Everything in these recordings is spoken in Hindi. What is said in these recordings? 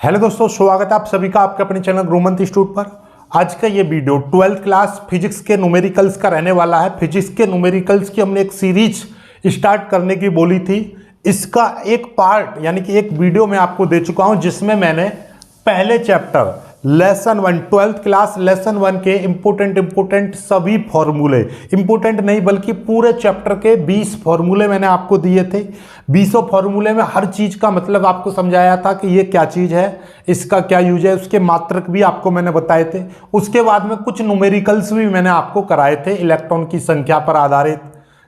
हेलो दोस्तों, स्वागत है आप सभी का आपके अपने चैनल ग्रोमंथ इंस्टीट्यूट पर। आज का ये वीडियो 12th क्लास फिजिक्स के न्यूमेरिकल्स का रहने वाला है। फिजिक्स के न्यूमेरिकल्स की हमने एक सीरीज स्टार्ट करने की बोली थी। इसका एक पार्ट यानी कि एक वीडियो मैं आपको दे चुका हूं, जिसमें मैंने पहले chapter lesson 1 12th class lesson 1 के इंपोर्टेंट सभी फॉर्मूले, इंपोर्टेंट नहीं बल्कि पूरे चैप्टर के 20 फॉर्मूले मैंने आपको दिए थे। 20 फॉर्मूले में हर चीज का मतलब आपको समझाया था कि ये क्या चीज है, इसका क्या यूज है, उसके मात्रक भी आपको मैंने बताए थे। उसके बाद में कुछ न्यूमेरिकल्स भी मैंने आपको कराए थे, इलेक्ट्रॉन की संख्या पर आधारित,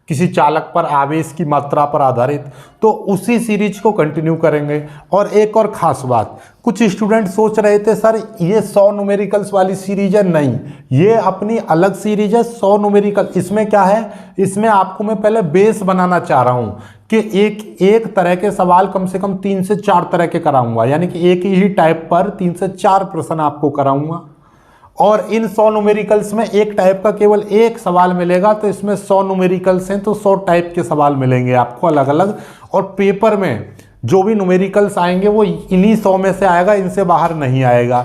किसी चालक पर आवेश की मात्रा पर आधारित। तो उसी सीरीज को कंटिन्यू करेंगे। और एक और खास बात, कुछ स्टूडेंट सोच रहे थे सर ये 100 न्यूमेरिकल्स वाली सीरीज है। नहीं, ये अपनी अलग सीरीज है 100 न्यूमेरिकल। इसमें क्या है, इसमें आपको मैं पहले बेस बनाना चाह रहा हूं कि एक तरह के सवाल कम से कम 3 से 4 तरह के कराऊंगा, यानी कि एक ही टाइप पर 3 से 4 प्रश्न आपको कराऊंगा। और इन 100 न्यूमेरिकल्स में एक टाइप का केवल एक सवाल मिलेगा, तो इसमें 100 न्यूमेरिकल्स हैं तो 100 टाइप के सवाल मिलेंगे आपको अलग अलग। और पेपर में जो भी न्यूमेरिकल्स आएंगे वो इन्हीं 100 में से आएगा, इनसे बाहर नहीं आएगा।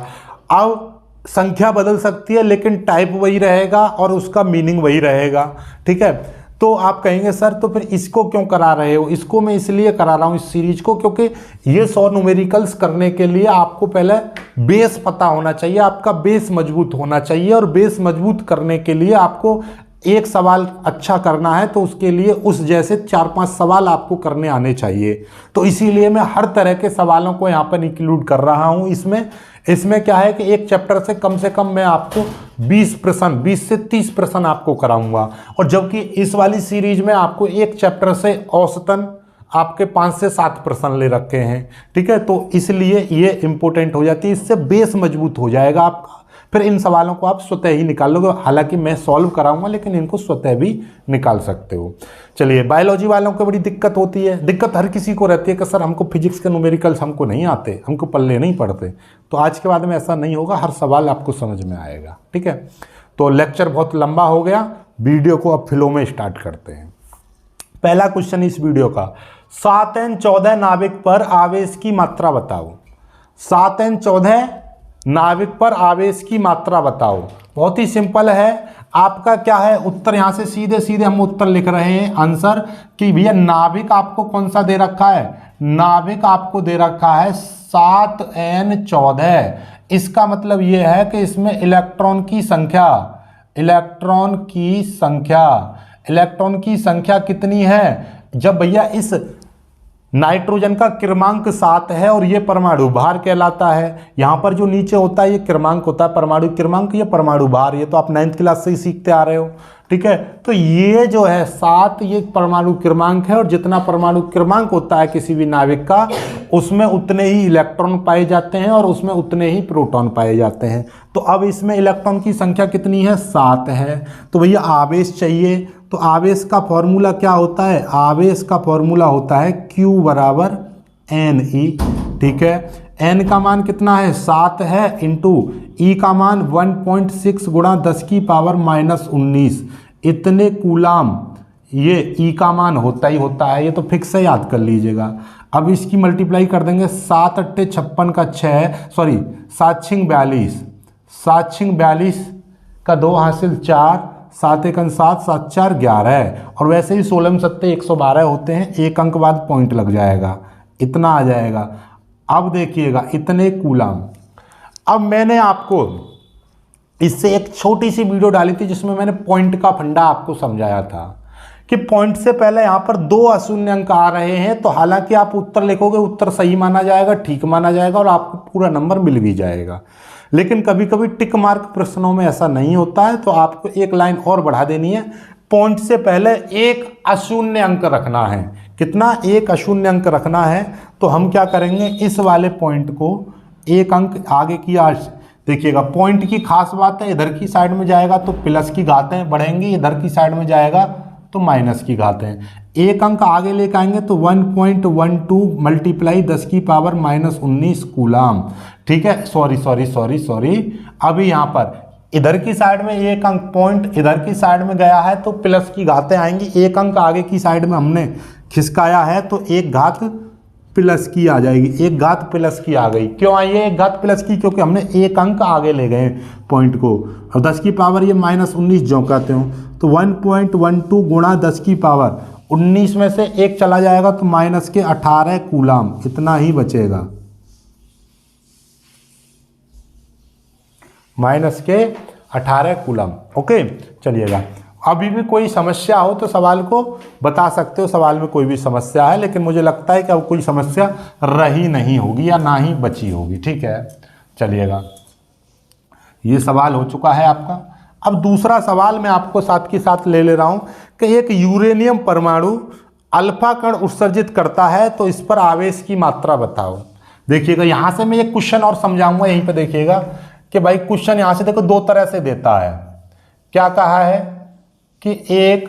अब संख्या बदल सकती है लेकिन टाइप वही रहेगा और उसका मीनिंग वही रहेगा, ठीक है। तो आप कहेंगे सर तो फिर इसको क्यों करा रहे हो? इसको मैं इसलिए करा रहा हूं इस सीरीज को, क्योंकि ये 100 न्यूमेरिकल्स करने के लिए आपको पहले बेस पता होना चाहिए, आपका बेस मजबूत होना चाहिए। और बेस मजबूत करने के लिए आपको एक सवाल अच्छा करना है तो उसके लिए उस जैसे 4-5 सवाल आपको करने आने चाहिए। तो इसीलिए मैं हर तरह के सवालों को यहाँ पर इंक्लूड कर रहा हूँ इसमें क्या है कि एक चैप्टर से कम मैं आपको 20 से 30 प्रश्न आपको कराऊंगा। और जबकि इस वाली सीरीज में आपको एक चैप्टर से औसतन आपके 5 से 7 प्रश्न ले रखे हैं, ठीक है। तो इसलिए ये इंपॉर्टेंट हो जाती है, इससे बेस मजबूत हो जाएगा आपका। फिर इन सवालों को आप स्वतः ही निकाल लोगे, हालांकि मैं सॉल्व कराऊंगा लेकिन इनको स्वतः भी निकाल सकते हो। चलिए, बायोलॉजी वालों को बड़ी दिक्कत होती है, दिक्कत हर किसी को रहती है कि सर हमको फिजिक्स के न्यूमेरिकल्स हमको नहीं आते, हमको पल्ले नहीं पड़ते। तो आज के बाद में ऐसा नहीं होगा, हर सवाल आपको समझ में आएगा, ठीक है। तो लेक्चर बहुत लंबा हो गया, वीडियो को अब फ्लो में स्टार्ट करते हैं। पहला क्वेश्चन इस वीडियो का, 7n14 नाभिक पर आवेश की मात्रा बताओ। 7n14 नाभिक पर आवेश की मात्रा बताओ। बहुत ही सिंपल है, आपका क्या है उत्तर, यहां से सीधे सीधे हम उत्तर लिख रहे हैं आंसर कि भैया नाभिक आपको कौन सा दे रखा है, नाभिक आपको दे रखा है 7n14। इसका मतलब यह है कि इसमें इलेक्ट्रॉन की संख्या कितनी है। जब भैया इस नाइट्रोजन का क्रमांक 7 है और ये परमाणु भार कहलाता है। यहां पर जो नीचे होता है ये क्रमांक होता है, परमाणु क्रमांक, ये परमाणु भार, ये तो आप 9th क्लास से ही सीखते आ रहे हो, ठीक है। तो ये जो है 7 ये परमाणु क्रमांक है, और जितना परमाणु क्रमांक होता है किसी भी नाभिक का, उसमें उतने ही इलेक्ट्रॉन पाए जाते हैं और उसमें उतने ही प्रोटॉन पाए जाते हैं। तो अब इसमें इलेक्ट्रॉन की संख्या कितनी है, 7 है। तो भैया आवेश चाहिए, तो आवेश का फॉर्मूला क्या होता है, आवेश का फॉर्मूला होता है Q बराबर Ne, ठीक है। N का मान कितना है, 7 है, इंटू E का मान 1.6 गुणा 10 की पावर -19, इतने कूलाम ये E का मान होता ही होता है, ये तो फिक्स है, याद कर लीजिएगा। अब इसकी मल्टीप्लाई कर देंगे, 7 अट्टे 56 का 6, सॉरी 7 छिंग 42, 7 छिंग 42 का 2 हासिल 4, 7 एकन 7, 7 4 11। और वैसे ही 16 सत्ते 112 होते हैं, एक अंक बाद पॉइंट लग जाएगा, इतना आ जाएगा। अब देखिएगा इतने कूलाम। अब मैंने आपको इससे एक छोटी सी वीडियो डाली थी जिसमें मैंने पॉइंट का फंडा आपको समझाया था कि पॉइंट से पहले यहाँ पर 2 अशून्य अंक आ रहे हैं, तो हालांकि आप उत्तर लिखोगे, उत्तर सही माना जाएगा, ठीक माना जाएगा और आपको पूरा नंबर मिल भी जाएगा। लेकिन कभी कभी टिक मार्क प्रश्नों में ऐसा नहीं होता है, तो आपको एक लाइन और बढ़ा देनी है, पॉइंट से पहले एक अशून्य अंक रखना है। कितना, एक अशून्य अंक रखना है। तो हम क्या करेंगे, इस वाले पॉइंट को एक अंक आगे की देखिएगा। पॉइंट की खास बात है, इधर की साइड में जाएगा तो प्लस की घातें बढ़ेंगी, इधर की साइड में जाएगा तो माइनस की घातें। एक अंक आगे लेकर आएंगे तो 1.12 मल्टीप्लाई 10 की पावर -19 कूलाम, ठीक है। सॉरी अभी यहाँ पर इधर की साइड में एक अंक पॉइंट इधर की साइड में गया है तो प्लस की घातें आएंगी, एक अंक आगे की साइड में हमने खिसकाया है तो एक घात प्लस की आ जाएगी, एक घात प्लस की आ गई। क्यों आई है एक घात प्लस की? क्योंकि हमने एक अंक आगे ले गए पॉइंट को। और 10 की पावर ये -19 जो कहते हो, तो 1.12 गुणा 10 की पावर 19 में से एक चला जाएगा तो -18 कूलाम, इतना ही बचेगा, -18 कूलम। ओके, चलिएगा। अभी भी कोई समस्या हो तो सवाल को बता सकते हो, सवाल में कोई भी समस्या है, लेकिन मुझे लगता है कि अब कोई समस्या रही नहीं होगी या ना ही बची होगी। ठीक है, चलिएगा, ये सवाल हो चुका है आपका। अब दूसरा सवाल मैं आपको साथ के साथ ले रहा हूं कि एक यूरेनियम परमाणु अल्फा कण उत्सर्जित करता है तो इस पर आवेश की मात्रा बताओ। देखिएगा, यहां से मैं एक क्वेश्चन और समझाऊंगा, यहीं पे देखिएगा कि भाई क्वेश्चन यहां से देखो दो तरह से देता है। क्या कहा है कि एक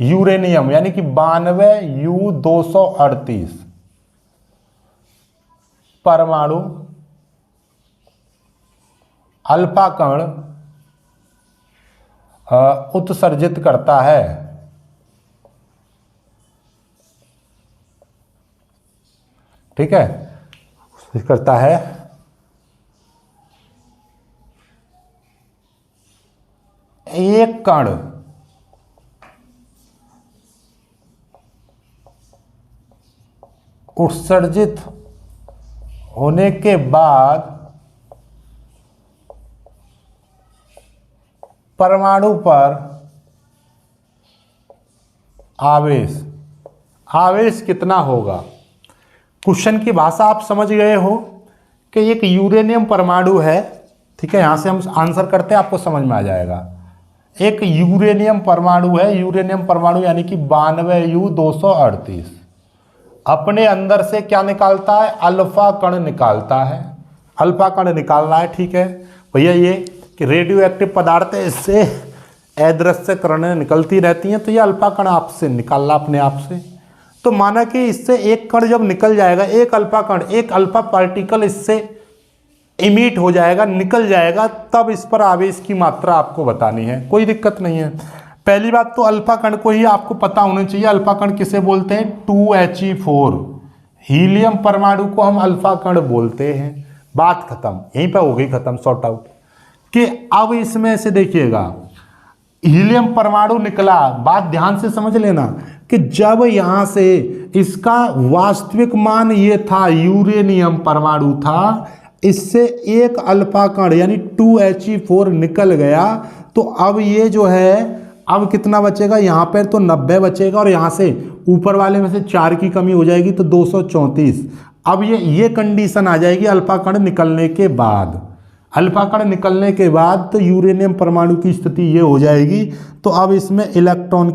यूरेनियम यानी कि 92U238 परमाणु अल्फा कण उत्सर्जित करता है। ठीक है, करता है एक कण उत्सर्जित होने के बाद परमाणु पर आवेश कितना होगा। क्वेश्चन की भाषा आप समझ गए हो कि एक यूरेनियम परमाणु है। ठीक है, यहां से हम आंसर करते हैं, आपको समझ में आ जाएगा। एक यूरेनियम परमाणु है, यूरेनियम परमाणु यानी कि 92U238 अपने अंदर से क्या निकालता है? अल्फा कण निकालता है। अल्फा कण निकालना है। ठीक है भैया, ये कि रेडियो एक्टिव पदार्थ है, इससे अदृश्य किरणें निकलती रहती हैं, तो ये अल्फा कण आपसे निकालना अपने आप से। तो माना कि इससे एक कण जब निकल जाएगा, एक अल्फा कण, एक अल्फा पार्टिकल इससे इमिट हो जाएगा, निकल जाएगा, तब इस पर आवेश की मात्रा आपको बतानी है। कोई दिक्कत नहीं है। पहली बात तो अल्फा कण को ही आपको पता होना चाहिए। अल्फा कण किसे बोलते हैं? 2He4 हीलियम परमाणु को हम अल्फा कण बोलते हैं। बात खत्म, यहीं पर हो गई खत्म, सॉर्ट आउट। कि अब इसमें से देखिएगा, हीलियम परमाणु निकला, बात ध्यान से समझ लेना कि जब यहां से इसका वास्तविक मान ये था, यूरेनियम परमाणु था, इससे एक अल्फा कण यानी 2He4 निकल गया, तो अब ये जो है, अब कितना बचेगा? यहाँ पर तो 90 बचेगा, और यहाँ से ऊपर वाले में से 4 की कमी हो जाएगी तो 234। अब ये कंडीशन आ जाएगी अल्फा कण निकलने के बाद। अल्फा कण निकलने के बाद तो यूरेनियम परमाणु की स्थिति ये हो जाएगी। तो अब इसमें इलेक्ट्रॉन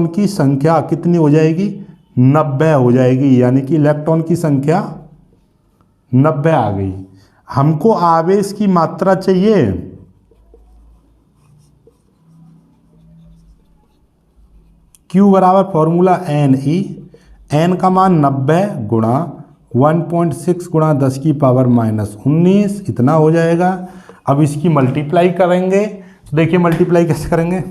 की संख्या कितनी हो जाएगी? 90 हो जाएगी, यानी कि इलेक्ट्रॉन की संख्या 90 आ गई। हमको आवेश की मात्रा चाहिए Q बराबर फॉर्मूला NE, N का मान 90 गुणा 1.6 गुणा 10 की पावर -19, इतना हो जाएगा। अब इसकी मल्टीप्लाई करेंगे तो देखिए मल्टीप्लाई कैसे करेंगे।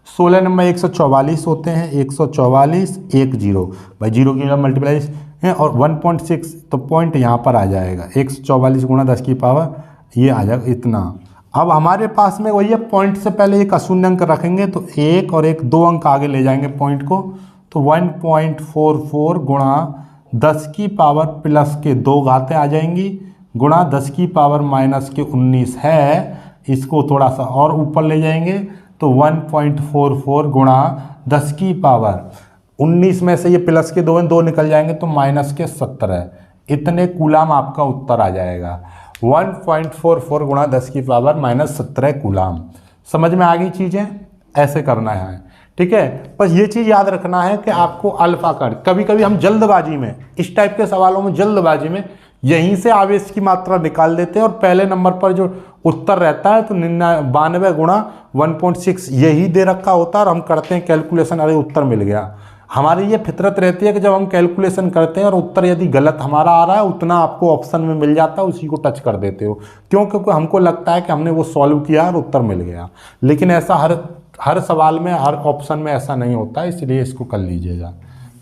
16 नंबर 144 होते हैं, 144 1 0 भाई, 0 की मल्टीप्लाई है, और 1.6 तो पॉइंट यहाँ पर आ जाएगा। 144 गुणा 10 की पावर ये आ जाएगा इतना। अब हमारे पास में वही है, पॉइंट से पहले एक अशून्य अंक रखेंगे तो 1 और 1 2 अंक आगे ले जाएंगे पॉइंट को, तो 1.44 गुणा 10 की पावर प्लस के 2 घातें आ जाएंगी, गुणा 10 की पावर -19 है, इसको थोड़ा सा और ऊपर ले जाएंगे तो 1.44 गुणा 10 की पावर 19 में से ये प्लस के 2 निकल जाएंगे तो -17, इतने कूलाम आपका उत्तर आ जाएगा। 1.44 गुणा 10 की पावर -17 कूलाम। समझ में आ गई चीज़ें? ऐसे करना है। ठीक है, बस ये चीज़ याद रखना है कि आपको अल्फा कण, कभी कभी हम जल्दबाजी में, इस टाइप के सवालों में जल्दबाजी में यहीं से आवेश की मात्रा निकाल देते हैं, और पहले नंबर पर जो उत्तर रहता है तो 92 गुणा 1.6 यही दे रखा होता है, और हम करते हैं कैलकुलेशन, अरे उत्तर मिल गया। हमारी ये फितरत रहती है कि जब हम कैलकुलेशन करते हैं और उत्तर यदि गलत हमारा आ रहा है, उतना आपको ऑप्शन में मिल जाता है, उसी को टच कर देते हो। क्यों? क्योंकि हमको लगता है कि हमने वो सॉल्व किया और उत्तर मिल गया। लेकिन ऐसा हर हर सवाल में हर ऑप्शन में ऐसा नहीं होता, इसलिए इसको कर लीजिएगा।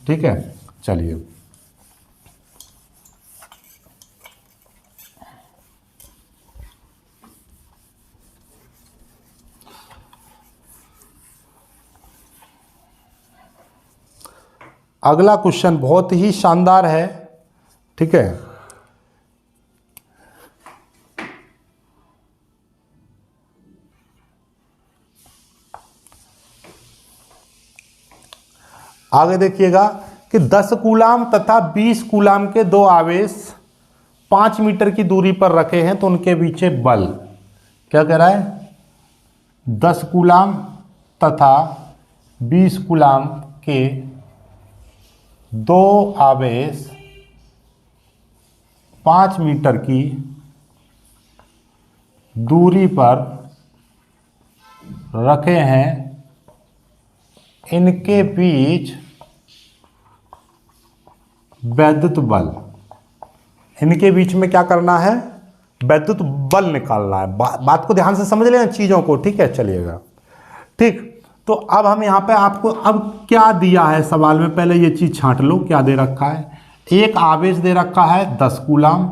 ठीक है, चलिए अगला क्वेश्चन बहुत ही शानदार है। ठीक है, आगे देखिएगा कि 10 कूलाम तथा 20 कूलाम के दो आवेश 5 मीटर की दूरी पर रखे हैं तो उनके पीछे बल क्या कह रहा है? 10 कूलाम तथा 20 कूलाम के दो आवेश 5 मीटर की दूरी पर रखे हैं, इनके बीच वैद्युत बल, इनके बीच में क्या करना है? वैद्युत बल निकालना है। बात को ध्यान से समझ लेना चीज़ों को। ठीक है, चलिएगा। ठीक, तो अब हम यहाँ पे आपको अब क्या दिया है सवाल में, पहले ये चीज़ छांट लो क्या दे रखा है। एक आवेश दे रखा है 10 कूलाम,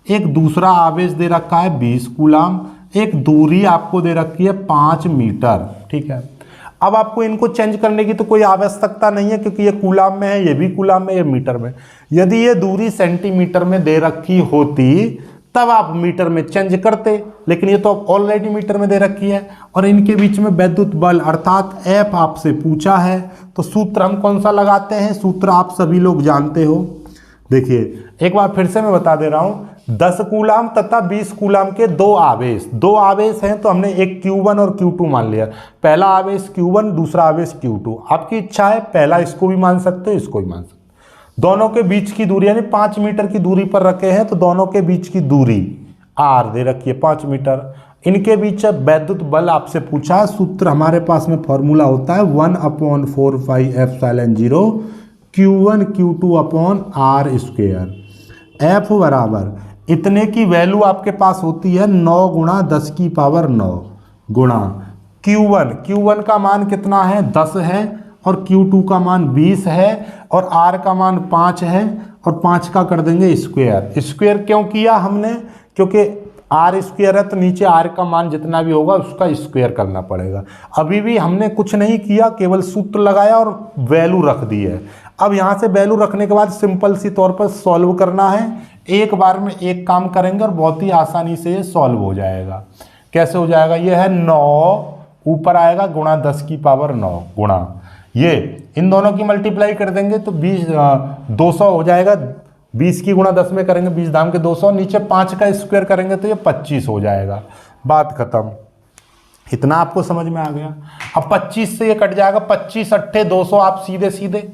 एक दूसरा आवेश दे रखा है 20 कूलाम, एक दूरी आपको दे रखी है 5 मीटर। ठीक है, अब आपको इनको चेंज करने की तो कोई आवश्यकता नहीं है क्योंकि ये कूलाम में है, ये भी कूलाम में, ये मीटर में। यदि ये दूरी सेंटीमीटर में दे रखी होती तब आप मीटर में चेंज करते, लेकिन ये तो ऑलरेडी मीटर में दे रखी है। और इनके बीच में वैद्युत बल अर्थात एफ आपसे पूछा है, तो सूत्र हम कौन सा लगाते हैं? सूत्र आप सभी लोग जानते हो। देखिए एक बार फिर से मैं बता दे रहा हूँ, 10 कूलाम तथा 20 कूलाम के दो आवेश हैं, तो हमने एक Q1 और Q2 मान लिया। पहला आवेश Q1, दूसरा आवेश Q2। आपकी इच्छा है पहला इसको भी मान सकते हो, इसको भी मान सकते हो। दोनों के बीच की दूरी यानी 5 मीटर की दूरी पर रखे हैं, तो दोनों के बीच की दूरी R दे रखी है 5 मीटर। इनके बीच वैद्युत बल आपसे पूछा, सूत्र हमारे पास में फॉर्मूला होता है 1/4πε0 Q1 Q2 upon R square. F बराबर इतने की वैल्यू आपके पास होती है 9 गुणा 10 की पावर 9 गुणा Q1 का मान कितना है? 10 है, और Q2 का मान 20 है, और R का मान 5 है, और 5 का कर देंगे स्क्वेयर। स्क्वेयर क्यों किया हमने? क्योंकि R स्क्वेयर है तो नीचे R का मान जितना भी होगा उसका स्क्वेयर करना पड़ेगा। अभी भी हमने कुछ नहीं किया, केवल सूत्र लगाया और वैल्यू रख दी है। अब यहाँ से वैल्यू रखने के बाद सिंपल सी तौर पर सॉल्व करना है। एक बार में एक काम करेंगे और बहुत ही आसानी से ये सॉल्व हो जाएगा। कैसे हो जाएगा? ये है 9 ऊपर आएगा गुणा 10 की पावर 9 गुणा ये, इन दोनों की मल्टीप्लाई कर देंगे तो 200 हो जाएगा। 20 की गुणा 10 में करेंगे 20 दाम के 200, नीचे 5 का स्क्वायर करेंगे तो ये 25 हो जाएगा। बात खत्म। इतना आपको समझ में आ गया। अब 25 से ये कट जाएगा, 25 अट्ठे 200, आप सीधे सीधे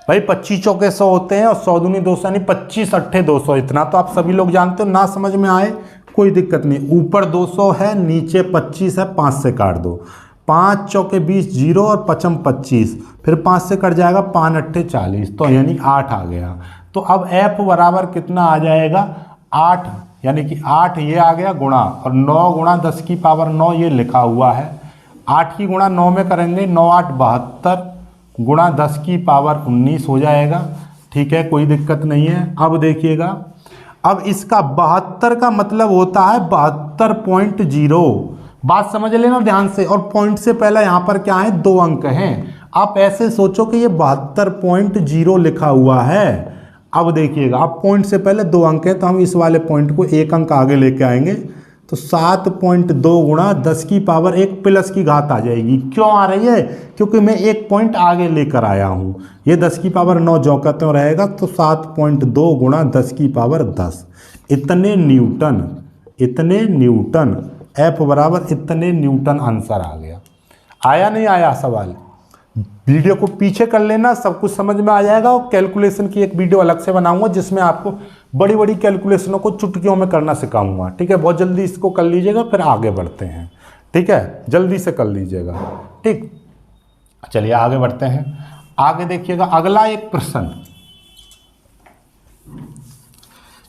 भाई 25 चौके 100 होते हैं और 100 दूनी 200 यानी 25 अट्ठे 200। इतना तो आप सभी लोग जानते हो, ना समझ में आए कोई दिक्कत नहीं। ऊपर 200 है, नीचे 25 है, 5 से काट दो। 5 चौके 20 0 और 5 25, फिर 5 से कट जाएगा 5 अट्ठे 40, तो यानी 8 आ गया। तो अब F बराबर कितना आ जाएगा? 8, यानी कि 8 ये आ गया गुणा, और 9 गुणा 10 की पावर 9 ये लिखा हुआ है। 8 की गुणा 9 में करेंगे 9 8 72 गुणा 10 की पावर 19 हो जाएगा। ठीक है, कोई दिक्कत नहीं है। अब देखिएगा, अब इसका 72 का मतलब होता है 72.0। बात समझ लेना ध्यान से। और पॉइंट से पहले यहाँ पर क्या है? 2 अंक हैं। आप ऐसे सोचो कि ये 72.0 लिखा हुआ है। अब देखिएगा, अब पॉइंट से पहले 2 अंक हैं तो हम इस वाले पॉइंट को 1 अंक आगे लेके आएंगे, तो 7.2 गुणा 10 की पावर 1 प्लस की घात आ जाएगी। क्यों आ रही है? क्योंकि मैं 1 पॉइंट आगे लेकर आया हूँ। ये 10 की पावर 9 जो कहते रहेगा, तो 7.2 गुणा 10 की पावर 10, इतने न्यूटन। F बराबर इतने न्यूटन आंसर आ गया। आया नहीं आया सवाल? वीडियो को पीछे कर लेना, सब कुछ समझ में आ जाएगा। और कैलकुलेशन की एक वीडियो अलग से बनाऊंगा जिसमें आपको बड़ी बड़ी कैलकुलेशनों को चुटकियों में करना सिखाऊंगा। ठीक है, बहुत जल्दी इसको कर लीजिएगा, फिर आगे बढ़ते हैं। ठीक है, जल्दी से कर लीजिएगा। ठीक, चलिए आगे बढ़ते हैं। आगे देखिएगा अगला एक प्रश्न,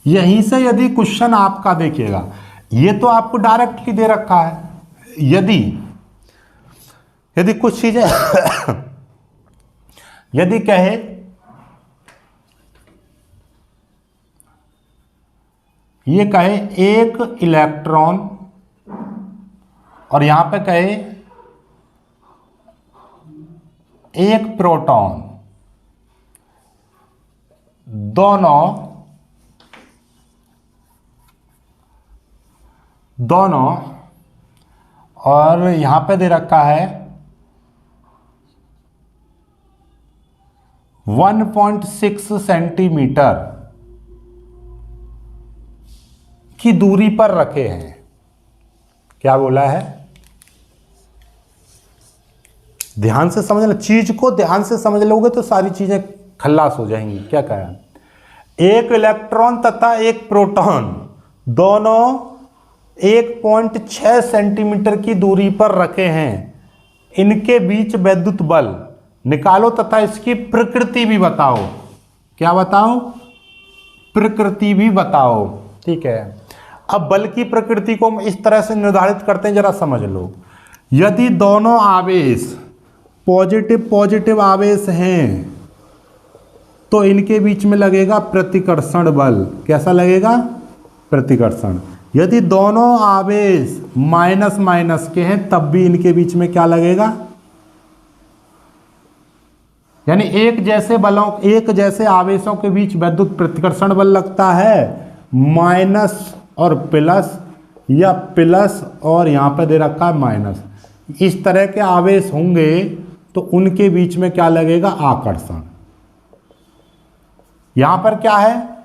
यहीं से यदि क्वेश्चन आपका देखिएगा, ये तो आपको डायरेक्टली दे रखा है। यदि कुछ चीजें यदि कहे ये कहे एक इलेक्ट्रॉन और यहां पे कहे एक प्रोटॉन, दोनों और यहां पे दे रखा है 1.6 सेंटीमीटर की दूरी पर रखे हैं। क्या बोला है? ध्यान से समझना, चीज को ध्यान से समझ लोगे तो सारी चीजें खल्लास हो जाएंगी। क्या कहा? एक इलेक्ट्रॉन तथा एक प्रोटॉन दोनों 1.6 सेंटीमीटर की दूरी पर रखे हैं। इनके बीच वैद्युत बल निकालो तथा इसकी प्रकृति भी बताओ। क्या बताओ? प्रकृति भी बताओ। ठीक है, अब बल की प्रकृति को हम इस तरह से निर्धारित करते हैं, जरा समझ लो। यदि दोनों आवेश पॉजिटिव आवेश हैं तो इनके बीच में लगेगा प्रतिकर्षण बल। कैसा लगेगा? प्रतिकर्षण। यदि दोनों आवेश माइनस के हैं तब भी इनके बीच में क्या लगेगा? यानी एक जैसे आवेशों के बीच वैद्युत प्रतिकर्षण बल लगता है, माइनस और प्लस या प्लस और यहां पे दे रखा है माइनस। इस तरह के आवेश होंगे तो उनके बीच में क्या लगेगा? आकर्षण। यहां पर क्या है?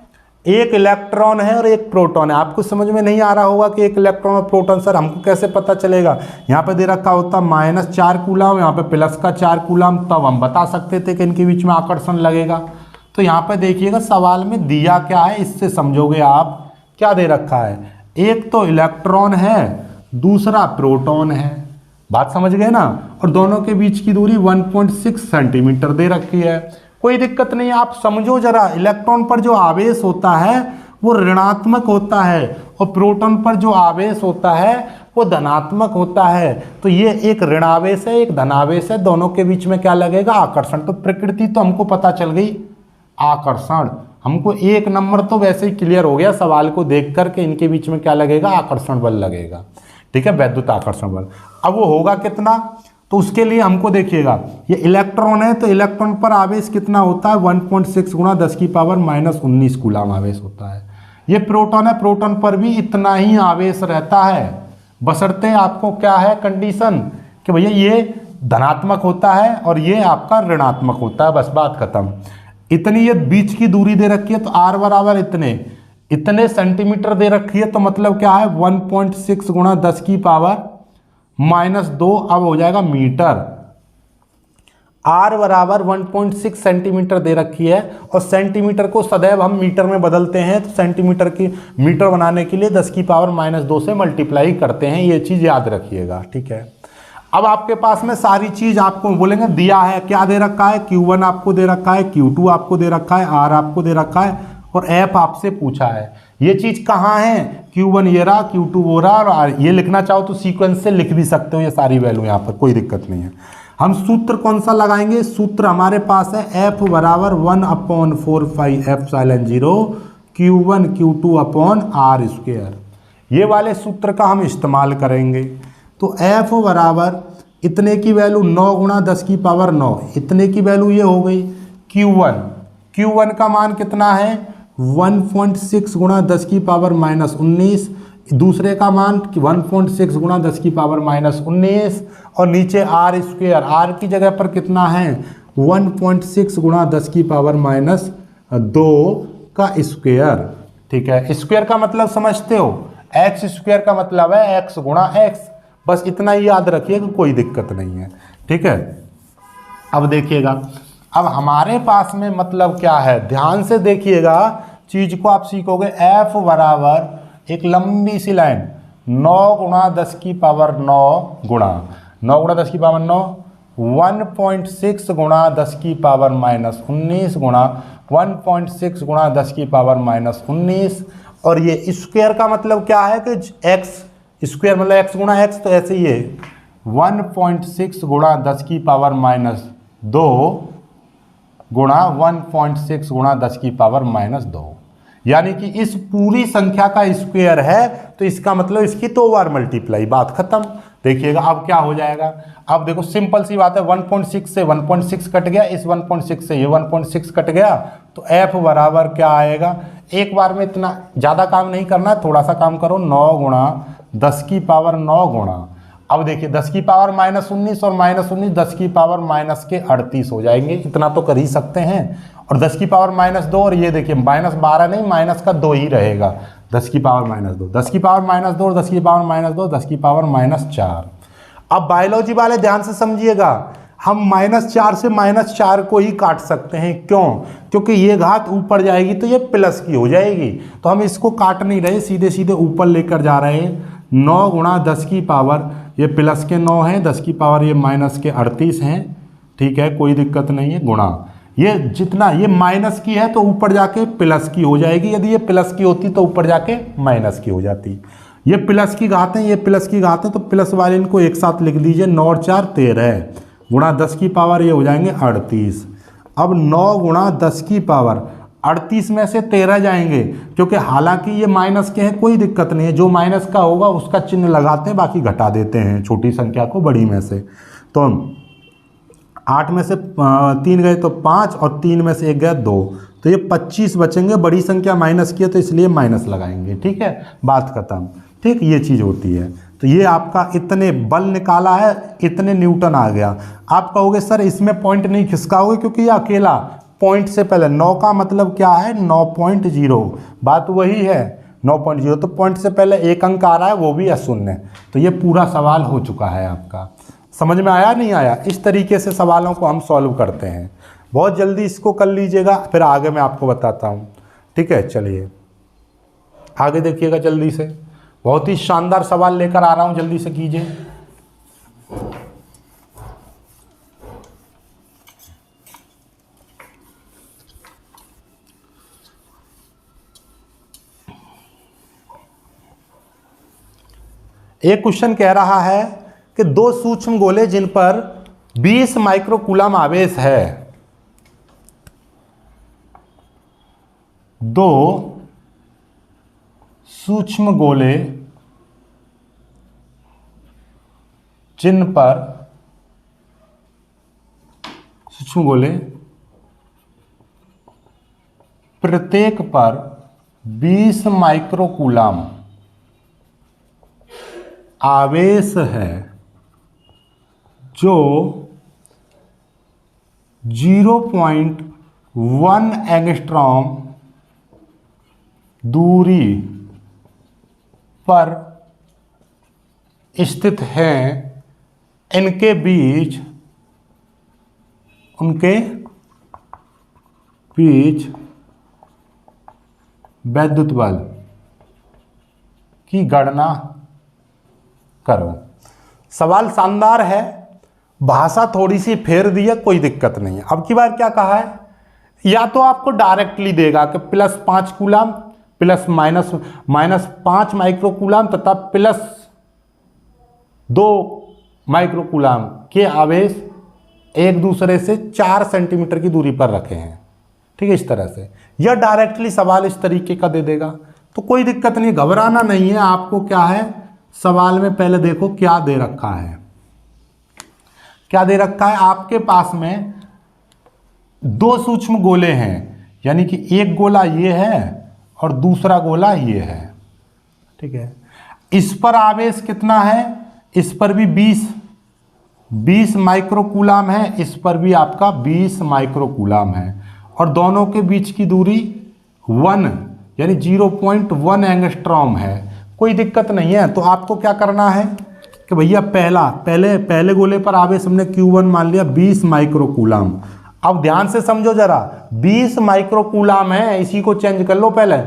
एक इलेक्ट्रॉन है और एक प्रोटॉन है। आपको समझ में नहीं आ रहा होगा कि एक इलेक्ट्रॉन और प्रोटॉन, सर हमको कैसे पता चलेगा? यहां पे दे रखा होता -4 कूलम, यहां पे प्लस का 4 कूलम, तब हम बता सकते थे कि इनके बीच में आकर्षण लगेगा। तो यहां पे देखिएगा सवाल में दिया क्या है, इससे समझोगे आप। क्या दे रखा है? एक तो इलेक्ट्रॉन है, दूसरा प्रोटॉन है। बात समझ गए ना? और दोनों के बीच की दूरी 1.6 सेंटीमीटर दे रखी है। कोई दिक्कत नहीं है, आप समझो जरा। इलेक्ट्रॉन पर जो आवेश होता है वो ऋणात्मक होता है और प्रोटॉन पर जो आवेश होता है वो धनात्मक होता है। तो ये एक ऋणावेश है, एक धनावेश है, दोनों के बीच में क्या लगेगा? आकर्षण। तो प्रकृति तो हमको पता चल गई, आकर्षण। हमको एक नंबर तो वैसे ही क्लियर हो गया सवाल को देख करके, इनके बीच में क्या लगेगा? आकर्षण बल लगेगा। ठीक है, वैद्युत आकर्षण बल। अब वो होगा कितना? तो उसके लिए हमको देखिएगा, ये इलेक्ट्रॉन है तो इलेक्ट्रॉन पर आवेश कितना होता है? 1.6 गुणा 10⁻⁻19 कूलम आवेश होता है। ये प्रोटॉन है, प्रोटॉन पर भी इतना ही आवेश रहता है, बशर्ते आपको क्या है कंडीशन कि भैया ये धनात्मक होता है और ये आपका ऋणात्मक होता है। बस बात खत्म। इतनी ये बीच की दूरी दे रखी है तो r बराबर इतने सेंटीमीटर दे रखी है, तो मतलब क्या है? 1.6 गुणा 10⁻⁻2 अब हो जाएगा मीटर। r बराबर 1.6 सेंटीमीटर दे रखी है और सेंटीमीटर को सदैव हम मीटर में बदलते हैं, तो सेंटीमीटर की मीटर बनाने के लिए 10⁻⁻2 से मल्टीप्लाई करते हैं। ये चीज याद रखिएगा। ठीक है, अब आपके पास में सारी चीज आपको बोलेंगे दिया है। क्या दे रखा है? Q1 आपको दे रखा है, Q2 आपको दे रखा है, R आपको दे रखा है और F आपसे पूछा है। ये चीज कहाँ है? Q1 ये रहा, Q2 वो रहा और R। ये लिखना चाहो तो सीक्वेंस से लिख भी सकते हो ये सारी वैल्यू, यहाँ पर कोई दिक्कत नहीं है। हम सूत्र कौन सा लगाएंगे? सूत्र हमारे पास है F बराबर 1/4πε0 Q1 Q2 अपॉन R²। ये वाले सूत्र का हम इस्तेमाल करेंगे। तो F बराबर इतने की वैल्यू 9 गुणा 10⁻9, इतने की वैल्यू ये हो गई। Q1 का मान कितना है? 1.6 गुणा 10⁻⁻19, दूसरे का मान 1.6 गुणा 10⁻⁻19 और नीचे R²। R की जगह पर कितना है? 1.6 गुणा 10⁻⁻2 का स्क्वायर। ठीक है, स्क्वायर का मतलब समझते हो? x² का मतलब है x गुणा x। बस इतना ही याद रखिएगा, कोई दिक्कत नहीं है। ठीक है, अब देखिएगा, अब हमारे पास में मतलब क्या है? ध्यान से देखिएगा, चीज को आप सीखोगे। F बराबर एक लंबी सी लाइन 9 गुणा 10⁻9 गुणा 9 गुणा 10⁻9 1.6 गुणा 10⁻⁻19 गुणा 1.6 गुणा 10⁻⁻19 और ये स्क्वायर का मतलब क्या है कि x स्क्वायर मतलब x गुणा x, तो ऐसे ही है 1.6 गुणा 10 की पावर माइनस 2 गुणा 1.6 गुणा 10 की पावर माइनस 2, यानी कि इस पूरी संख्या का स्क्वायर है तो इसका मतलब इसकी 2 बार मल्टीप्लाई, बात खत्म। देखिएगा अब क्या हो जाएगा। अब देखो सिंपल सी बात है, 1.6 से 1.6 कट गया, इस 1.6 से ये 1.6 कट गया, तो f बराबर क्या आएगा। एक बार में इतना ज़्यादा काम नहीं करना है, थोड़ा सा काम करो। 9 गुणा 10 की पावर 9 गुणा, अब देखिए 10 की पावर माइनस 19 और माइनस 19 10 की पावर माइनस के 38 हो जाएंगे, इतना तो कर ही सकते हैं। और 10 की पावर माइनस 2, और ये देखिए माइनस 12 नहीं, माइनस का 2 ही रहेगा। 10 की पावर माइनस 2, 10 की पावर माइनस 2 और 10 की पावर माइनस 2, 10 की पावर माइनस 4। अब बायोलॉजी वाले ध्यान से समझिएगा, हम -4 से -4 को ही काट सकते हैं। क्यों? क्योंकि ये घात ऊपर जाएगी तो ये प्लस की हो जाएगी, तो हम इसको काट नहीं रहे, सीधे सीधे ऊपर लेकर जा रहे हैं। 9 गुणा 10 की पावर, ये प्लस के 9 हैं, 10 की पावर ये माइनस के 38 हैं, ठीक है, कोई दिक्कत नहीं है। गुणा ये जितना ये माइनस की है तो ऊपर जाके प्लस की हो जाएगी, यदि ये प्लस की होती तो ऊपर जाके माइनस की हो जाती। ये प्लस की घात है, ये प्लस की घात है, तो प्लस वाले इनको एक साथ लिख लीजिए। 9 और 4 13 गुणा 10 की पावर ये हो जाएंगे 38। अब 9 गुणा 10 की पावर 38 में से 13 जाएंगे, क्योंकि हालांकि ये माइनस के हैं, कोई दिक्कत नहीं है, जो माइनस का होगा उसका चिन्ह लगाते हैं, बाकी घटा देते हैं छोटी संख्या को बड़ी में से। तो 8 में से 3 गए तो 5 और 3 में से 1 गया 2, तो ये 25 बचेंगे। बड़ी संख्या माइनस की है तो इसलिए माइनस लगाएंगे, ठीक है, बात खत्म। ठीक, ये चीज़ होती है। तो ये आपका इतने बल निकाला है, इतने न्यूटन आ गया। आप कहोगे सर इसमें पॉइंट नहीं खिसकाओगे क्योंकि ये अकेला पॉइंट से पहले 9 का मतलब क्या है 9.0, बात वही है 9.0, तो पॉइंट से पहले एक अंक आ रहा है वो भी अशून्य। तो ये पूरा सवाल हो चुका है आपका। समझ में आया नहीं आया? इस तरीके से सवालों को हम सॉल्व करते हैं। बहुत जल्दी इसको कर लीजिएगा, फिर आगे मैं आपको बताता हूँ। ठीक है, चलिए आगे देखिएगा जल्दी से। बहुत ही शानदार सवाल लेकर आ रहा हूँ, जल्दी से कीजिए। एक क्वेश्चन कह रहा है कि 2 सूक्ष्म गोले जिन पर 20 माइक्रोकूलम आवेश है, 2 सूक्ष्म गोले जिन पर प्रत्येक पर 20 माइक्रोकूलम आवेश है, जो 0.1 एंगस्ट्रॉम दूरी पर स्थित हैं, उनके बीच वैद्युत बल की गणना करो। सवाल शानदार है, भाषा थोड़ी सी फेर दी है, कोई दिक्कत नहीं है। अब की बार क्या कहा है, या तो आपको डायरेक्टली देगा कि +5 कूलम प्लस -5 माइक्रोकूलम तथा +2 माइक्रोकूलम के आवेश एक दूसरे से 4 सेंटीमीटर की दूरी पर रखे हैं। ठीक है, इस तरह से या डायरेक्टली सवाल इस तरीके का दे देगा, तो कोई दिक्कत नहीं, घबराना नहीं है आपको। क्या है सवाल में, पहले देखो क्या दे रखा है। क्या दे रखा है, आपके पास में 2 सूक्ष्म गोले हैं, यानी कि एक गोला ये है और दूसरा गोला ये है। ठीक है, इस पर आवेश कितना है, इस पर भी 20 माइक्रोकूलम है, इस पर भी आपका 20 माइक्रोकूलम है, और दोनों के बीच की दूरी 1 यानी 0.1 एंगस्ट्रॉम है। कोई दिक्कत नहीं है। तो आपको क्या करना है कि भैया पहले गोले पर आवेश हमने Q1 मान लिया 20 माइक्रोकूलम। अब ध्यान से समझो जरा, 20 माइक्रोकूलम है, इसी को चेंज कर लो। पहले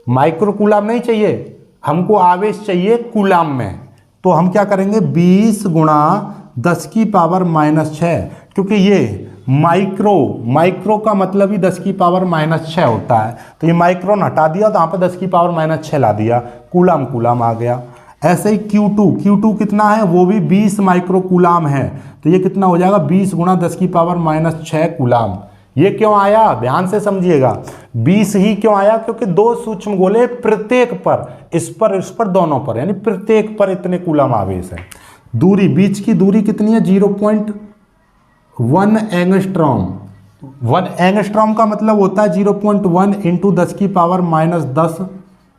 माइक्रोकूलम नहीं चाहिए हमको, आवेश चाहिए कूलम में। तो हम क्या करेंगे, 20 गुणा 10 की पावर -6, क्योंकि ये माइक्रो का मतलब ही 10 की पावर -6 होता है। तो ये माइक्रोन हटा दिया तो यहाँ पर 10 की पावर -6 ला दिया, कूलम आ गया। ऐसे ही Q2 कितना है, वो भी 20 माइक्रोकूलाम है। तो ये कितना हो जाएगा, 20 गुणा 10 की पावर -6 कूलाम। ये क्यों आया, ध्यान से समझिएगा। 20 ही क्यों आया, क्योंकि दो सूक्ष्म गोले प्रत्येक पर, इस पर दोनों पर, यानी प्रत्येक पर इतने कूलाम आवेश है। दूरी, बीच की दूरी कितनी है, 0.1 एंगस्ट्रॉम। 1 एंगस्ट्रॉम का मतलब होता है 0.1 इंटू 10 की पावर -10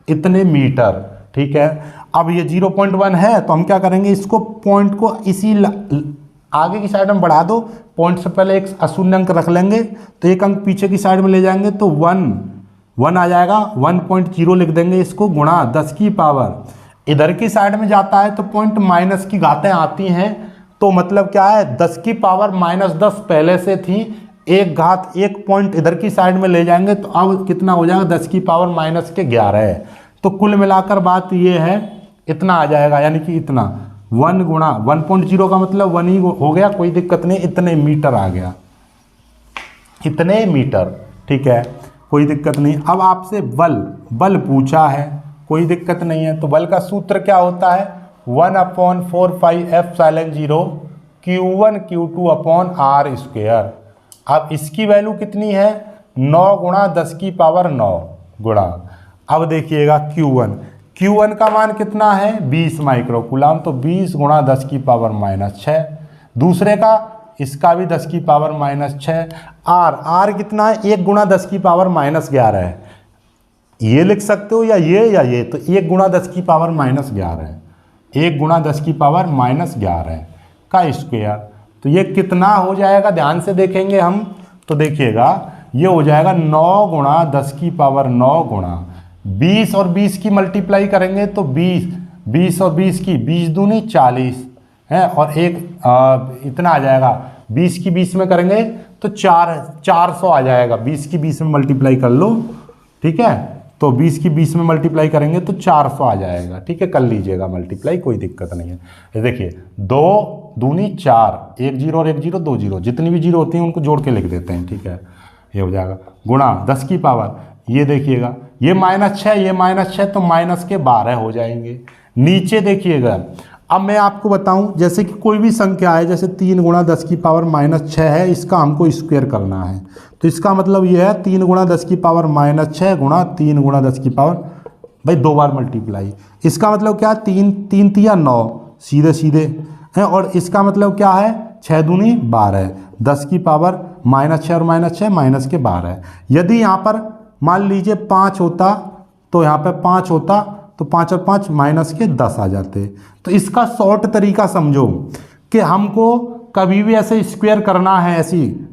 इतने मीटर। ठीक है, अब ये 0.1 है तो हम क्या करेंगे, इसको पॉइंट को इसी आगे की साइड में बढ़ा दो, पॉइंट से पहले एक अशून्य अंक रख लेंगे, तो एक अंक पीछे की साइड में ले जाएंगे तो 1 आ जाएगा, 1.0 लिख देंगे इसको, गुणा 10 की पावर इधर की साइड में जाता है तो पॉइंट माइनस की घातें आती हैं, तो मतलब क्या है, 10 की पावर -10 पहले से थी, एक घात एक पॉइंट इधर की साइड में ले जाएंगे तो अब कितना हो जाएगा, 10 की पावर -11 है। तो कुल मिलाकर बात ये है, इतना आ जाएगा, यानी कि इतना 1 गुणा 1.0 का मतलब 1 ही हो गया, कोई दिक्कत नहीं, इतने मीटर आ गया, इतने मीटर। ठीक है, कोई दिक्कत नहीं। अब आपसे बल पूछा है, कोई दिक्कत नहीं है। तो बल का सूत्र क्या होता है, 1/4πε0 Q1 Q2 अपॉन r²। अब इसकी वैल्यू कितनी है, 9 गुणा 10 की पावर 9 गुणा, अब देखिएगा Q1 का मान कितना है, 20 माइक्रोकूलाम, तो 20 गुणा 10 की पावर -6। दूसरे का, इसका भी 10 की पावर -6। R कितना है, 1 गुणा 10 की पावर -11 है। ये लिख सकते हो या ये, तो 1 गुणा 10 की पावर -11 है, 1 गुणा 10 की पावर -11 का स्क्वायर। तो ये कितना हो जाएगा, ध्यान से देखेंगे हम, तो देखिएगा ये हो जाएगा 9 गुणा 10 की पावर 9 गुणा 20 और 20 की मल्टीप्लाई करेंगे तो 20 और 20 की 20 दूनी 40 है, और एक इतना आ जाएगा, 20 की 20 में करेंगे तो 400 आ जाएगा, 20 की 20 में मल्टीप्लाई कर लो। ठीक है, तो 20 की 20 में मल्टीप्लाई करेंगे तो 400 आ जाएगा। ठीक है, कर लीजिएगा मल्टीप्लाई, कोई दिक्कत नहीं है। ये देखिए 2 दूनी 4, 1 0 और 1 0 2 0, जितनी भी जीरो होती हैं उनको जोड़ के लिख देते हैं। ठीक है, ये हो जाएगा गुणा 10 की पावर, ये देखिएगा ये -6, ये -6 तो -12 हो जाएंगे। नीचे देखिएगा, अब मैं आपको बताऊं, जैसे कि कोई भी संख्या है, जैसे 3 गुणा 10 की पावर -6 है, इसका हमको स्क्वायर करना है, तो इसका मतलब ये है 3 गुणा 10 की पावर -6 गुणा 3 गुणा 10 की पावर, भाई 2 बार मल्टीप्लाई, इसका मतलब क्या, 3 3 तिया 9 सीधे है, और इसका मतलब क्या है, 6 दूनी 12, 10 की पावर -6 और -6 -12। यदि यहाँ पर मान लीजिए 5 होता तो यहाँ पे 5 होता तो 5 और 5 -10 आ जाते। तो इसका शॉर्ट तरीका समझो कि हमको कभी भी ऐसे स्क्वायर करना है, ऐसी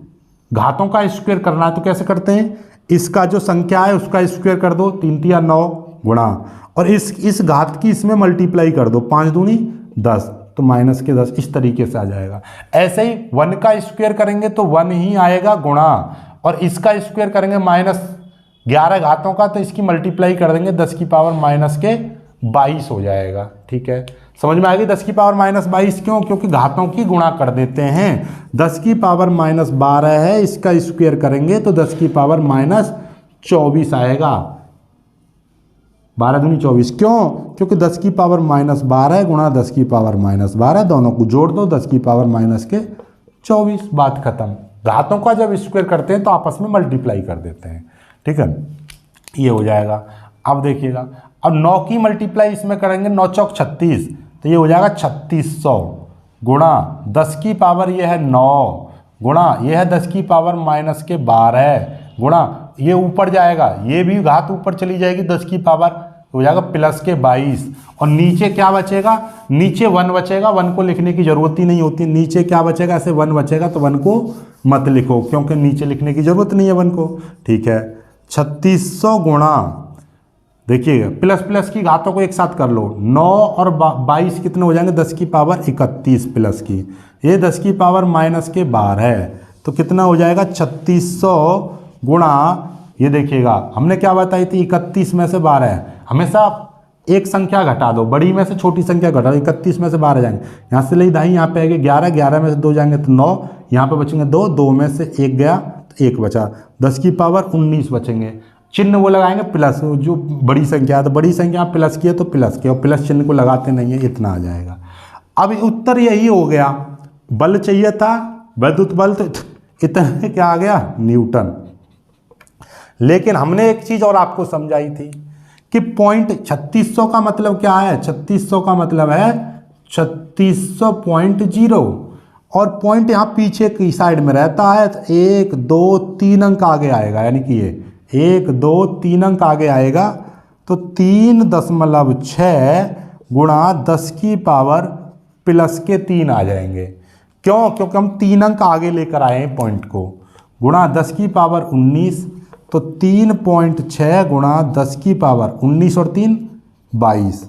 घातों का स्क्वायर करना है, तो कैसे करते हैं, इसका जो संख्या है उसका स्क्वायर कर दो, 3 तिया 9 गुणा, और इस घात की इसमें मल्टीप्लाई कर दो, 5 दूनी 10 तो -10, इस तरीके से आ जाएगा। ऐसे ही 1 का स्क्वायर करेंगे तो 1 ही आएगा गुणा, और इसका स्क्वायर करेंगे -11 घातों का, तो इसकी मल्टीप्लाई कर देंगे 10 की पावर -22 हो जाएगा। ठीक है, समझ में आ गई, 10 की पावर -22 क्यों, क्योंकि घातों की गुणा कर देते हैं। 10 की पावर -12 है, इसका स्क्वायर करेंगे तो 10 की पावर -24 आएगा, 12 दूनी 24, क्यों, क्योंकि 10 की पावर -12 गुणा 10 की पावर -12, दोनों को जोड़ दो, 10 की पावर -24, बात खत्म। घातों का जब स्क्वायर करते हैं तो आपस में मल्टीप्लाई कर देते हैं। ठीक है, ये हो जाएगा। अब देखिएगा, अब 9 की मल्टीप्लाई इसमें करेंगे, 9 चौक 36, तो ये हो जाएगा 3600 गुणा 10 की पावर ये है 9 गुणा ये है 10 की पावर -12 गुणा ये ऊपर जाएगा, ये भी घात ऊपर चली जाएगी, 10 की पावर हो जाएगा +22, और नीचे क्या बचेगा, नीचे 1 बचेगा, 1 को लिखने की जरूरत ही नहीं होती, नीचे क्या बचेगा, ऐसे 1 बचेगा, तो 1 को मत लिखो क्योंकि नीचे लिखने की जरूरत नहीं है 1 को। ठीक है, 3600 गुणा, देखिएगा प्लस की घातों को एक साथ कर लो, 9 और 22 कितने हो जाएंगे, 10 की पावर 31 प्लस की, ये 10 की पावर -12 है, तो कितना हो जाएगा 3600 गुणा, ये देखिएगा हमने क्या बताई थी, 31 में से 12 है, हमेशा एक संख्या घटा दो, बड़ी में से छोटी संख्या घटा दो, 31 में से 12 जाएंगे, यहाँ से ले दाई, यहाँ पे आएंगे 11, 11 में से 2 जाएंगे तो 9, यहाँ पे बचेंगे 2, 2 में से 1 गया तो 1 बचा, 10 की पावर 19 बचेंगे, चिन्ह वो लगाएंगे प्लस, जो बड़ी संख्या है तो बड़ी संख्या प्लस की है तो प्लस की, और प्लस चिन्ह को लगाते नहीं है, इतना आ जाएगा। अब उत्तर यही हो गया, बल चाहिए था विद्युत बल, तो इतना क्या आ गया, न्यूटन। लेकिन हमने एक चीज और आपको समझाई थी कि पॉइंट 3600 का मतलब क्या है, 3600 का मतलब है 3600.0, और पॉइंट यहाँ पीछे की साइड में रहता है तो 1 2 3 अंक आगे आएगा, यानी कि ये 1 2 3 अंक आगे आएगा, तो 3.6 गुणा 10 की पावर प्लस के 3 आ जाएंगे। क्यों? क्योंकि हम 3 अंक आगे लेकर आए हैं पॉइंट को, गुणा 10 की पावर 19, तो 3.6 गुणा 10 की पावर 19 और 3 22,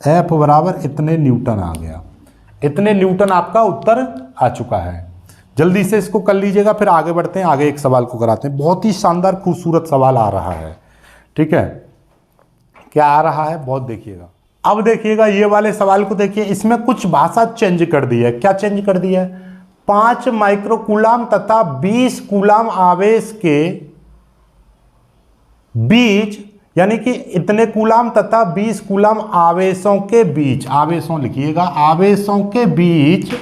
एफ बराबर इतने न्यूटन आ गया। इतने न्यूटन आपका उत्तर आ चुका है। जल्दी से इसको कर लीजिएगा, फिर आगे बढ़ते हैं, आगे एक सवाल को कराते हैं। बहुत ही शानदार खूबसूरत सवाल आ रहा है, ठीक है, क्या आ रहा है बहुत देखिएगा। अब देखिएगा ये वाले सवाल को देखिए, इसमें कुछ भाषा चेंज कर दी है। क्या चेंज कर दी है? 5 माइक्रोकूलाम तथा 20 कूलाम आवेश के बीच, यानी कि इतने कूलाम तथा 20 कूलाम आवेशों के बीच, आवेशों लिखिएगा, आवेशों के बीच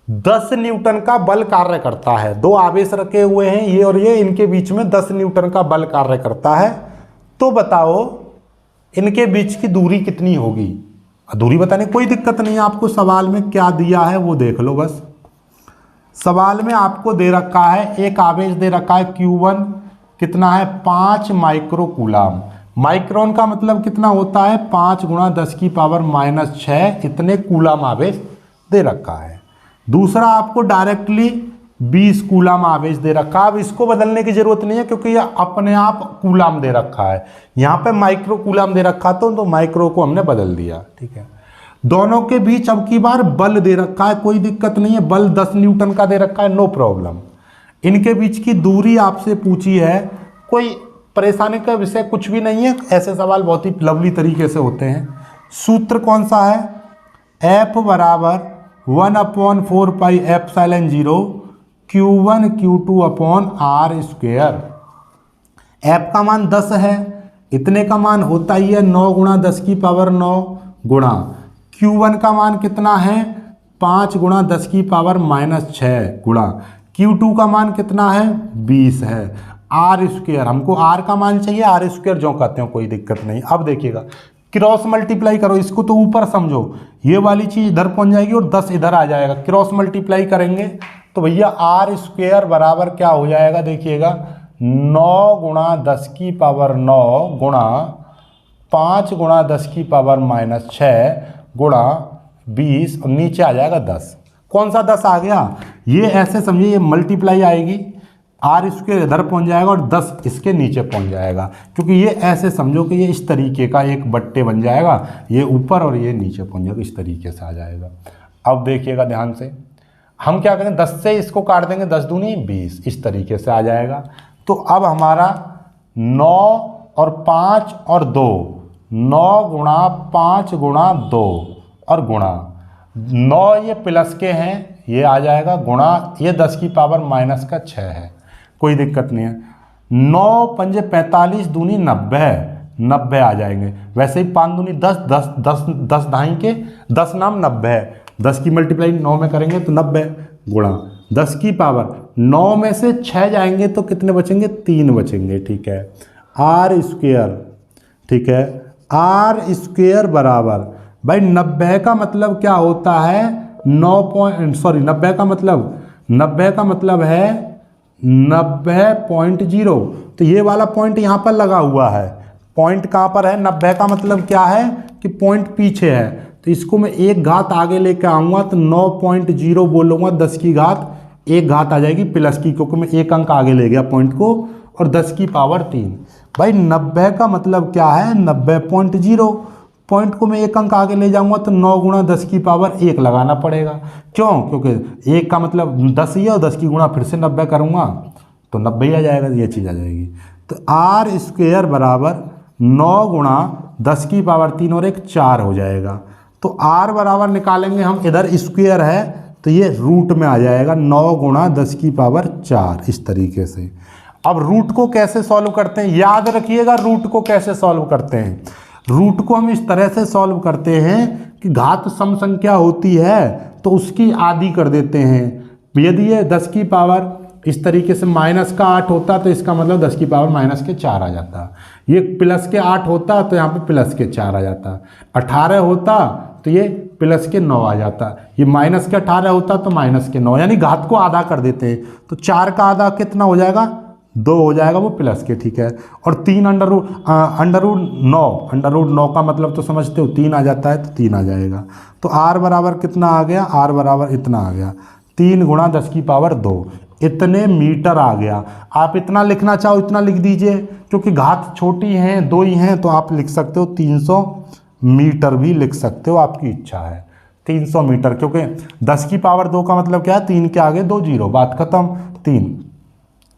10 न्यूटन का बल कार्य करता है। दो आवेश रखे हुए हैं, ये और ये, इनके बीच में 10 न्यूटन का बल कार्य करता है। तो बताओ इनके बीच की दूरी कितनी होगी? दूरी बताने कोई दिक्कत नहीं है, आपको सवाल में क्या दिया है वो देख लो बस। सवाल में आपको दे रखा है, एक आवेश दे रखा है Q1, कितना है 5 माइक्रोकूलाम। माइक्रोन का मतलब कितना होता है? 5 गुणा 10 की पावर -6, इतने कूलाम आवेश दे रखा है। दूसरा आपको डायरेक्टली 20 कूलाम आवेश दे रखा है। अब इसको बदलने की जरूरत नहीं है क्योंकि यह अपने आप कूलाम दे रखा है, यहाँ पे माइक्रो कूलाम दे रखा था तो माइक्रो को हमने बदल दिया, ठीक है। दोनों के बीच अब की बार बल दे रखा है, कोई दिक्कत नहीं है, बल 10 न्यूटन का दे रखा है, नो प्रॉब्लम। इनके बीच की दूरी आपसे पूछी है, कोई परेशानी का विषय कुछ भी नहीं है, ऐसे सवाल बहुत ही लवली तरीके से होते हैं। सूत्र कौन सा है? F बराबर 1/4 pi epsilon 0 Q1 Q2 upon R square. F का मान 10 है, इतने का मान होता ही है 9 गुणा 10 की पावर 9 गुणा Q1 का मान कितना है 5 गुणा 10 की पावर -6 गुणा Q2 का मान कितना है 20 है। R स्क्वेयर, हमको R का मान चाहिए, R स्क्वेयर जो कहते हैं, कोई दिक्कत नहीं। अब देखिएगा क्रॉस मल्टीप्लाई करो, इसको तो ऊपर समझो, ये वाली चीज इधर पहुंच जाएगी और 10 इधर आ जाएगा। क्रॉस मल्टीप्लाई करेंगे तो भैया R स्क्वेयर बराबर क्या हो जाएगा, देखिएगा 9 गुणा 10 की पावर 9 गुणा 5 गुणा 10 की पावर -6 गुणा 20 और नीचे आ जाएगा 10। कौन सा 10 आ गया? ये ऐसे समझिए, ये मल्टीप्लाई आएगी, R स्क्वेयर इधर पहुंच जाएगा और 10 इसके नीचे पहुंच जाएगा, क्योंकि ये ऐसे समझो कि ये इस तरीके का एक बट्टे बन जाएगा, ये ऊपर और ये नीचे पहुंच जाएगा, इस तरीके से आ जाएगा। अब देखिएगा ध्यान से, हम क्या करें 10 से इसको काट देंगे, 10 दूनी 20, इस तरीके से आ जाएगा। तो अब हमारा 9 और 5 और 2, 9 गुणा 5 गुणा 2 और गुणा 9 ये प्लस के हैं, ये आ जाएगा, गुणा ये 10 की पावर -6 है, कोई दिक्कत नहीं है। 9 पंजे 45 दूनी 90 आ जाएंगे। वैसे ही 5 दूनी 10, 10 ढाई के 10 नाम 90, 10 की मल्टीप्लाई 9 में करेंगे तो 90 गुणा 10 की पावर 9 में से 6 जाएंगे तो कितने बचेंगे? 3 बचेंगे, ठीक है। R स्क्वेयर, ठीक है, R स्क्वेयर बराबर भाई 90 का मतलब क्या होता है 90 का मतलब है 90.0। तो ये वाला पॉइंट यहाँ पर लगा हुआ है, पॉइंट कहाँ पर है? 90 का मतलब क्या है कि पॉइंट पीछे है, तो इसको मैं एक घात आगे लेके आऊँगा तो 9.0 बोलूँगा, 10 की घात एक घात आ जाएगी प्लस की, क्योंकि मैं एक अंक आगे ले गया पॉइंट को, और 10 की पावर 3। भाई 90 का मतलब क्या है 90.0, पॉइंट को मैं एक अंक आगे ले जाऊंगा तो 9 गुणा 10 की पावर 1 लगाना पड़ेगा। क्यों? क्योंकि 1 का मतलब 10 ही है और 10 की गुणा फिर से 90 करूंगा तो 90 ही आ जाएगा, ये चीज़ आ जाएगी। तो R स्क्वेयर बराबर 9 गुणा 10 की पावर 3 और 1 4 हो जाएगा। तो R बराबर निकालेंगे हम, इधर स्क्वेयर है तो ये रूट में आ जाएगा, 9 गुणा 10 की पावर 4, इस तरीके से। अब रूट को कैसे सॉल्व करते हैं, याद रखिएगा रूट को कैसे सॉल्व करते हैं। रूट को हम इस तरह से सॉल्व करते हैं कि घात सम संख्या होती है तो उसकी आधी कर देते हैं। यदि ये 10 की पावर इस तरीके से माइनस का 8 होता तो इसका मतलब 10 की पावर माइनस के 4 आ जाता। ये प्लस के 8 होता तो यहाँ पे प्लस के 4 आ जाता। 18 होता तो ये प्लस के 9 आ जाता। ये माइनस के 18 होता तो माइनस के 9, यानी घात को आधा कर देते हैं। तो 4 का आधा कितना हो जाएगा, 2 हो जाएगा, वो प्लस के, ठीक है। और 3 अंडर रूट 9 का मतलब तो समझते हो 3 आ जाता है तो 3 आ जाएगा। तो r बराबर कितना आ गया, r बराबर इतना आ गया, 3 गुणा 10 की पावर 2, इतने मीटर आ गया। आप इतना लिखना चाहो इतना लिख दीजिए, क्योंकि घात छोटी हैं, 2 ही हैं, तो आप लिख सकते हो 300 मीटर भी लिख सकते हो, आपकी इच्छा है 300 मीटर, क्योंकि 10 की पावर 2 का मतलब क्या है, 3 के आगे 2 जीरो, बात खत्म। 3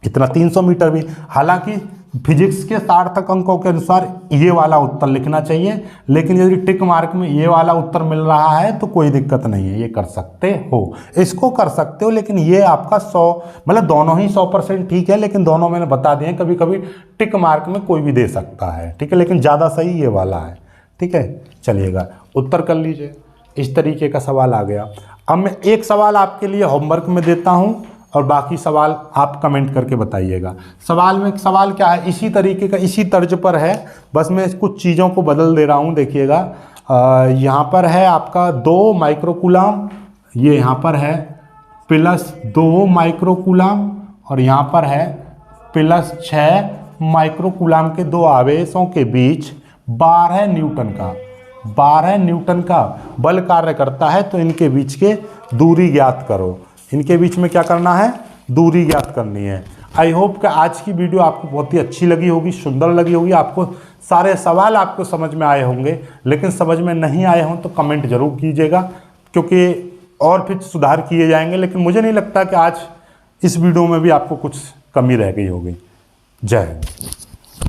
इतना 300 मीटर भी। हालांकि फिजिक्स के सार्थक अंकों के अनुसार ये वाला उत्तर लिखना चाहिए, लेकिन यदि टिक मार्क में ये वाला उत्तर मिल रहा है तो कोई दिक्कत नहीं है, ये कर सकते हो, इसको कर सकते हो। लेकिन ये आपका 100 मतलब दोनों ही 100% ठीक है, लेकिन दोनों मैंने बता दिए, कभी कभी टिक मार्क में कोई भी दे सकता है, ठीक है, लेकिन ज़्यादा सही ये वाला है, ठीक है। चलिएगा उत्तर कर लीजिए, इस तरीके का सवाल आ गया। अब मैं एक सवाल आपके लिए होमवर्क में देता हूँ और बाकी सवाल आप कमेंट करके बताइएगा। सवाल क्या है, इसी तरीके का, इसी तर्ज पर है, बस मैं कुछ चीज़ों को बदल दे रहा हूँ। देखिएगा यहाँ पर है आपका 2 माइक्रोकूलम, ये यहाँ पर है प्लस 2 माइक्रोकूलम, और यहाँ पर है प्लस 6 माइक्रोकूलम के 2 आवेशों के बीच 12 न्यूटन का बल कार्य करता है। तो इनके बीच के दूरी ज्ञात करो। इनके बीच में क्या करना है, दूरी ज्ञात करनी है। आई होप कि आज की वीडियो आपको बहुत ही अच्छी लगी होगी, सुंदर लगी होगी, आपको सारे सवाल आपको समझ में आए होंगे। लेकिन समझ में नहीं आए हों तो कमेंट जरूर कीजिएगा, क्योंकि और फिर सुधार किए जाएंगे। लेकिन मुझे नहीं लगता कि आज इस वीडियो में भी आपको कुछ कमी रह गई होगी। जय हिंद।